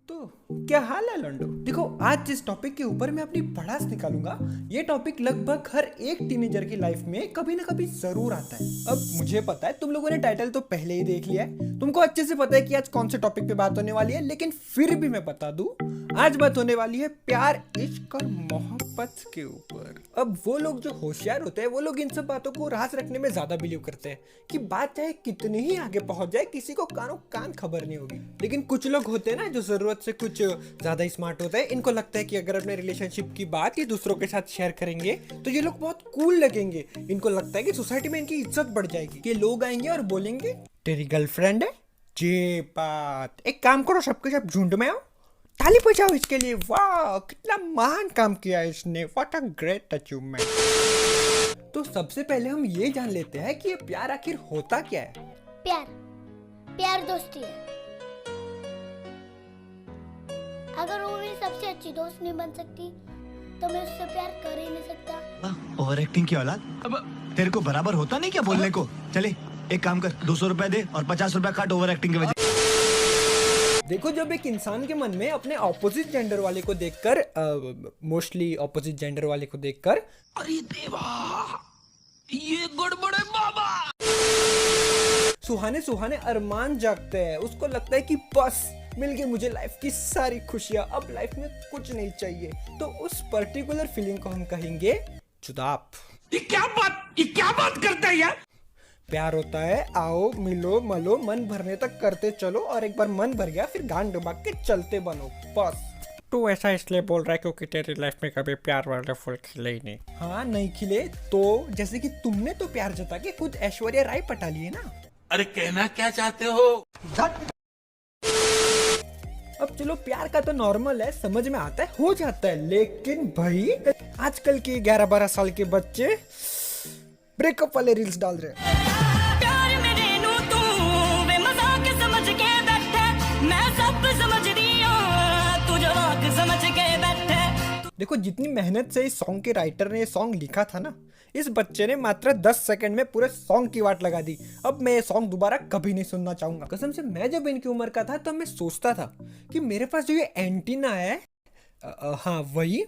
तो क्या हाल है लंडो। देखो आज जिस टॉपिक के ऊपर मैं अपनी भड़ास निकालूंगा ये टॉपिक लगभग हर एक टीनेजर की लाइफ में कभी ना कभी जरूर आता है। अब मुझे पता है तुम लोगों ने टाइटल तो पहले ही देख लिया है, तुमको अच्छे से पता है कि आज कौन से टॉपिक पे बात होने वाली है, लेकिन फिर भी मैं बता दूं आज बात होने वाली है प्यार, इश्क और मोहब्बत के ऊपर। अब वो लोग जो होशियार होते हैं वो लोग इन सब बातों को राज रखने में ज्यादा बिलीव करते हैं कि बात चाहे कितनी ही आगे पहुंच जाए किसी को कानों कान खबर नहीं होगी। लेकिन कुछ लोग होते हैं ना जो जरूरत से कुछ ज्यादा स्मार्ट होते हैं, इनको लगता है कि अगर अपने रिलेशनशिप की बात ये दूसरों के साथ शेयर करेंगे तो ये लोग बहुत कूल लगेंगे। इनको लगता है कि सोसाइटी में इनकी इज्जत बढ़ जाएगी, कि लोग आएंगे और बोलेंगे तेरी गर्लफ्रेंड है ये बात, एक काम करो सबके सब झुंड में आओ, ताली बजाओ इसके लिए, वाह कितना महान काम किया इसने, व्हाट अ ग्रेट अचीवमेंट। तो सबसे पहले हम ये जान लेते हैं कि ये प्यार आखिर होता क्या है। प्यार प्यार दोस्ती है। अगर वो मेरी सबसे अच्छी दोस्त नहीं बन सकती तो मैं उससे प्यार कर ही नहीं सकता। ओवर एक्टिंग की औलाद, अब तेरे को बराबर होता नहीं क्या बोलने को। चले एक काम कर, 200 रुपए दे और 50 रुपए काट ओवर एक्टिंग के वजह। देखो जब एक इंसान के मन में अपने ऑपोजिट जेंडर वाले को देखकर, मोस्टली ऑपोजिट जेंडर वाले को देखकर, अरे देवा ये गड़बड़ है बाबा, सुहाने सुहाने अरमान जागते हैं, उसको लगता है कि बस मिल गई मुझे लाइफ की सारी खुशियां, अब लाइफ में कुछ नहीं चाहिए, तो उस पर्टिकुलर फीलिंग को हम कहेंगे जुदाप। ये क्या बात करता है यार। प्यार होता है आओ मिलो मलो मन भरने तक करते चलो, और एक बार मन भर गया फिर गांड डुबा के चलते बनो बस। तू ऐसा इसलिए बोल रहा है क्योंकि तेरी लाइफ में कभी प्यार वाले फूल खिले ही नहीं। हाँ नहीं खिले तो जैसे कि तुमने तो प्यार जता के खुद ऐश्वर्या राय पटा लिए ना। अरे कहना क्या चाहते हो। अब चलो प्यार का तो नॉर्मल है, समझ में आता है, हो जाता है, लेकिन भाई आजकल के 11-12 साल के बच्चे ब्रेकअप वाले रील्स डाल रहे हैं। देखो जितनी मेहनत से इस सॉन्ग के राइटर ने ये सॉन्ग लिखा था ना, इस बच्चे ने मात्र 10 सेकंड में पूरे सॉन्ग की वाट लगा दी। अब मैं ये सॉन्ग दोबारा कभी नहीं सुनना चाहूंगा कसम से। मैं जब इनकी उम्र का था तब मैं सोचता था कि मेरे पास जो ये एंटीना है, हाँ वही,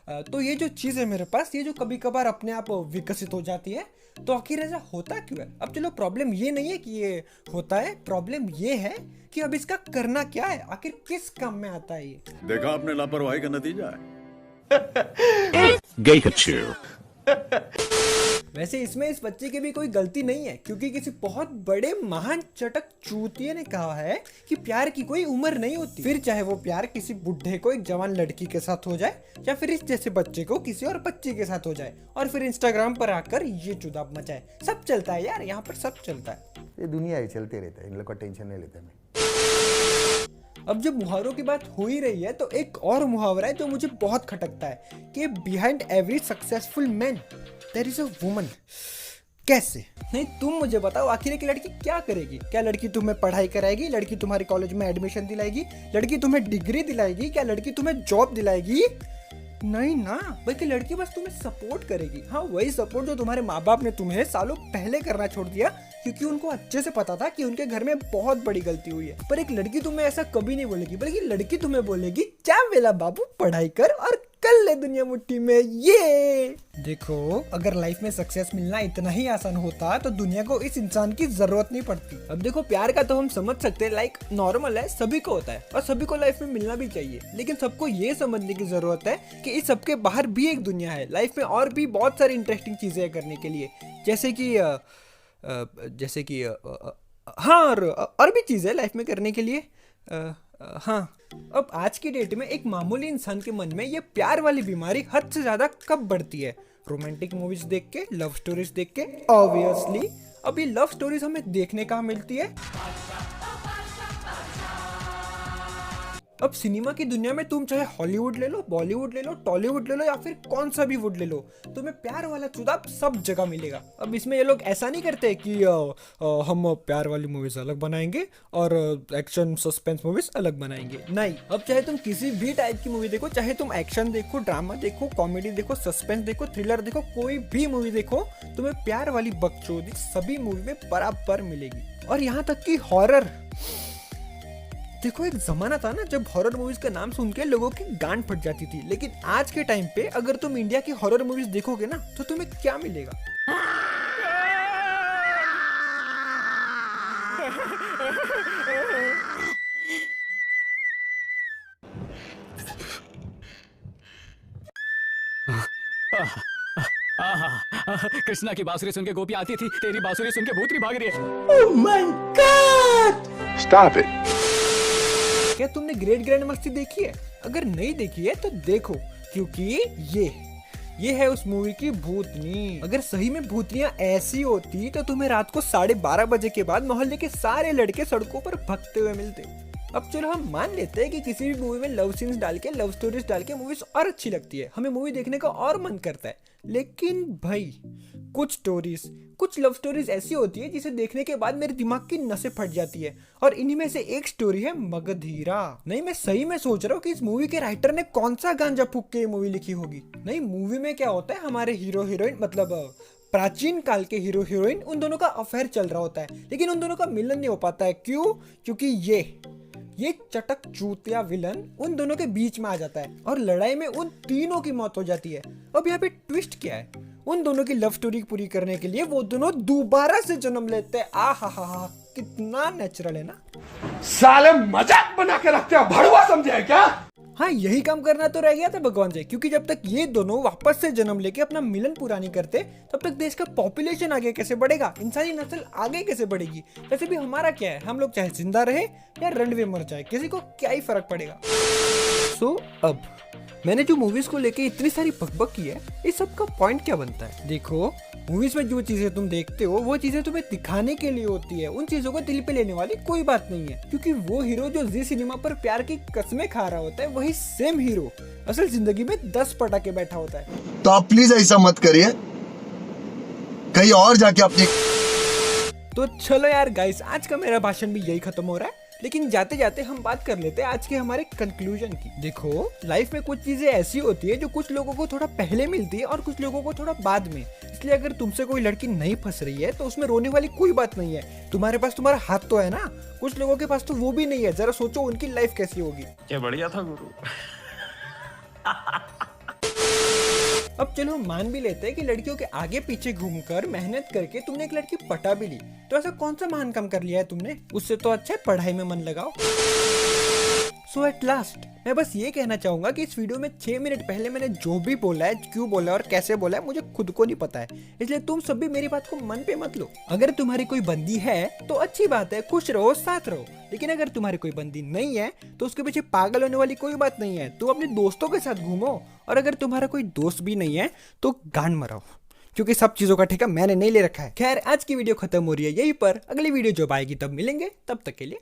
तो ये जो चीज़ है मेरे पास, ये जो कभी कभार अपने आप विकसित हो जाती है, तो आखिर ऐसा होता क्यों है। अब चलो प्रॉब्लम ये नहीं है कि ये होता है, प्रॉब्लम ये है कि अब इसका करना क्या है, आखिर किस काम में आता है ये। देखा आपने लापरवाही का नतीजा है। गई कच्चे। वैसे इसमें इस बच्चे की भी कोई गलती नहीं है, क्योंकि किसी बहुत बड़े महान चटक चूतिए ने कहा है कि प्यार की कोई उम्र नहीं होती। फिर चाहे वो प्यार किसी बुढ़े को एक जवान लड़की के साथ हो जाए, या फिर इस जैसे बच्चे को किसी और बच्ची के साथ हो जाए, और फिर इंस्टाग्राम पर आकर ये चुदाब मचाए, सब चलता है यार, यहाँ पर सब चलता है। ये दुनिया ही चलते रहता है, इन लोग का टेंशन नहीं लेता मैं। अब जब मुहावरों की बात हो ही रही है तो एक और मुहावरा है जो मुझे बहुत खटकता है कि behind every successful man there is a woman. कैसे? नहीं तुम मुझे बताओ आखिर एक लड़की क्या करेगी? क्या लड़की तुम्हें पढ़ाई कराएगी? लड़की तुम्हारे कॉलेज में एडमिशन दिलाएगी? लड़की तुम्हें डिग्री दिलाएगी? क्या लड़की तुम्हें जॉब दिलाएगी? नहीं ना, बल्कि लड़की बस तुम्हें सपोर्ट करेगी। हाँ वही सपोर्ट जो तुम्हारे माँ बाप ने तुम्हें सालों पहले करना छोड़ दिया, क्योंकि उनको अच्छे से पता था कि उनके घर में बहुत बड़ी गलती हुई है। पर एक लड़की तुम्हें ऐसा कभी नहीं बोलेगी, बल्कि लड़की तुम्हें बोलेगी जा वेला बाबू पढ़ाई कर और कर ले दुनिया मुट्ठी में। ये देखो अगर लाइफ में सक्सेस मिलना इतना ही आसान होता तो दुनिया को इस इंसान की जरूरत नहीं पड़ती। अब देखो प्यार का तो हम समझ सकते हैं, लाइक नॉर्मल है, सभी को होता है और सभी को लाइफ में मिलना भी चाहिए, लेकिन सबको ये समझने की जरूरत है कि इस सबके बाहर भी एक दुनिया है, लाइफ में और भी बहुत सारी इंटरेस्टिंग चीजें हैं करने के लिए, जैसे कि हाँ और भी चीज़ है लाइफ में करने के लिए। हाँ अब आज की डेट में एक मामूली इंसान के मन में ये प्यार वाली बीमारी हद से ज़्यादा कब बढ़ती है? रोमांटिक मूवीज देख के, लव स्टोरीज देख के, ऑब्वियसली। अब ये लव स्टोरीज हमें देखने कहाँ मिलती है? अब सिनेमा की दुनिया में तुम चाहे हॉलीवुड ले लो, बॉलीवुड ले लो, टॉलीवुड ले लो, या फिर कौन सा भी वुड ले लो, तुम्हें प्यार वाला चुदाब सब जगह मिलेगा। अब इसमें ये लोग ऐसा नहीं करते कि हम प्यार वाली मूवीज अलग बनाएंगे और एक्शन सस्पेंस मूवीज अलग बनाएंगे, नहीं। अब चाहे तुम किसी भी टाइप की मूवी देखो, चाहे तुम एक्शन देखो, ड्रामा देखो, कॉमेडी देखो, सस्पेंस देखो, थ्रिलर देखो, कोई भी मूवी देखो, तुम्हें प्यार वाली बकचोदी सभी मूवी में बराबर मिलेगी। और यहाँ तक कि हॉरर देखो एक जमाना था ना जब हॉरर मूवीज का नाम सुन के लोगों की गांड फट जाती थी, लेकिन आज के टाइम पे अगर तुम इंडिया की हॉरर मूवीज देखोगे ना तो तुम्हें क्या मिलेगा? कृष्णा की बांसुरी सुन के गोपी आती थी, तेरी बांसुरी सुन के भूतनी भाग रही है। क्या तुमने ग्रेट ग्रैंड मस्ती देखी है? अगर नहीं देखी है तो देखो, क्योंकि ये है उस मूवी की भूतनी। अगर सही में भूतनियां ऐसी होती तो तुम्हें रात को 12:30 बजे के बाद मोहल्ले के सारे लड़के सड़कों पर भगते हुए मिलते। अब चलो हम मान लेते हैं कि किसी भी मूवी में लव सीन्स डाल के, लव स्टोरीज डाल के मूवीज और अच्छी लगती है, हमें मूवी देखने का और मन करता है। लेकिन भाई कुछ लव स्टोरीज ऐसी होती है जिसे देखने के बाद मेरे दिमाग की नसें फट जाती है, और इन्हीं में से एक स्टोरी है मगधीरा। नहीं, मैं सही में सोच रहा हूँ कि इस मूवी के राइटर ने कौन सा गांजा फूक के ये मूवी लिखी होगी। नहीं, मूवी में क्या होता है, हमारे हीरो हीरोइन मतलब प्राचीन काल के हीरो हीरोइन, उन दोनों का अफेयर चल रहा होता है, लेकिन उन दोनों का मिलन नहीं हो पाता है। क्यों? क्योंकि ये चटक चूतिया विलन उन दोनों के बीच में आ जाता है और लड़ाई में उन तीनों की मौत हो जाती है। अब यहाँ पे ट्विस्ट क्या है? उन दोनों की लव स्टोरी पूरी करने के लिए वो दोनों दोबारा से जन्म लेते हैं। हा, कितना नेचुरल है ना। साले मजाक बना के रखते हो, भड़ुआ समझे है क्या? हाँ, यही काम करना तो रह गया था भगवान से, क्योंकि जब तक ये दोनों वापस से जन्म लेके अपना मिलन पूरा नहीं करते तब तक देश का पॉपुलेशन आगे कैसे बढ़ेगा, इंसानी नस्ल आगे कैसे बढ़ेगी। वैसे भी हमारा क्या है, हम लोग चाहे जिंदा रहे या रनवे मर जाए, किसी को क्या ही फर्क पड़ेगा। सो अब मैंने जो मूवीज को लेके इतनी सारी बकबक की है, इस सब का पॉइंट क्या बनता है? देखो, मूवीज में जो चीजें तुम देखते हो वो चीजें तुम्हें दिखाने के लिए होती है, उन चीजों को दिल पे लेने वाली कोई बात नहीं है। क्योंकि वो हीरो जो जी सिनेमा पर प्यार की कस्में खा रहा होता है, वही सेम हीरो असल जिंदगी में 10 पटाके बैठा होता है। तो आप प्लीज ऐसा मत करिए, कहीं और जाके अपनी। तो चलो यार गाइस, आज का मेरा भाषण भी यही खत्म हो रहा है, लेकिन जाते जाते हम बात कर लेते हैं आज के हमारे कंक्लूजन की। देखो, लाइफ में कुछ चीजें ऐसी होती है जो कुछ लोगों को थोड़ा पहले मिलती है और कुछ लोगों को थोड़ा बाद में। इसलिए अगर तुमसे कोई लड़की नहीं फंस रही है तो उसमें रोने वाली कोई बात नहीं है। तुम्हारे पास तुम्हारा हाथ तो है ना, कुछ लोगों के पास तो वो भी नहीं है। जरा सोचो उनकी लाइफ कैसी होगी। क्या बढ़िया था गुरु। अब चलो हम मान भी लेते हैं कि लड़कियों के आगे पीछे घूमकर मेहनत करके तुमने एक लड़की पटा भी ली, तो ऐसा कौन सा महान काम कर लिया है तुमने? उससे तो अच्छा है पढ़ाई में मन लगाओ। सो एट लास्ट मैं बस ये कहना चाहूंगा कि इस वीडियो में 6 मिनट पहले मैंने जो भी बोला है, क्यों बोला है और कैसे बोला है, मुझे खुद को नहीं पता है। इसलिए तुम सब भी मेरी बात को मन पे मत लो। अगर तुम्हारी कोई बंदी है तो अच्छी बात है, खुश रहो, साथ रहो। लेकिन अगर तुम्हारी कोई बंदी नहीं है तो उसके पीछे पागल होने वाली कोई बात नहीं है। तुम अपने दोस्तों के साथ घूमो, और अगर तुम्हारा कोई दोस्त भी नहीं है तो गांड मराओ, क्योंकि सब चीजों का ठेका मैंने नहीं ले रखा है। खैर, आज की वीडियो खत्म हो रही है यहीं पर। अगली वीडियो जब आएगी तब मिलेंगे, तब तक के लिए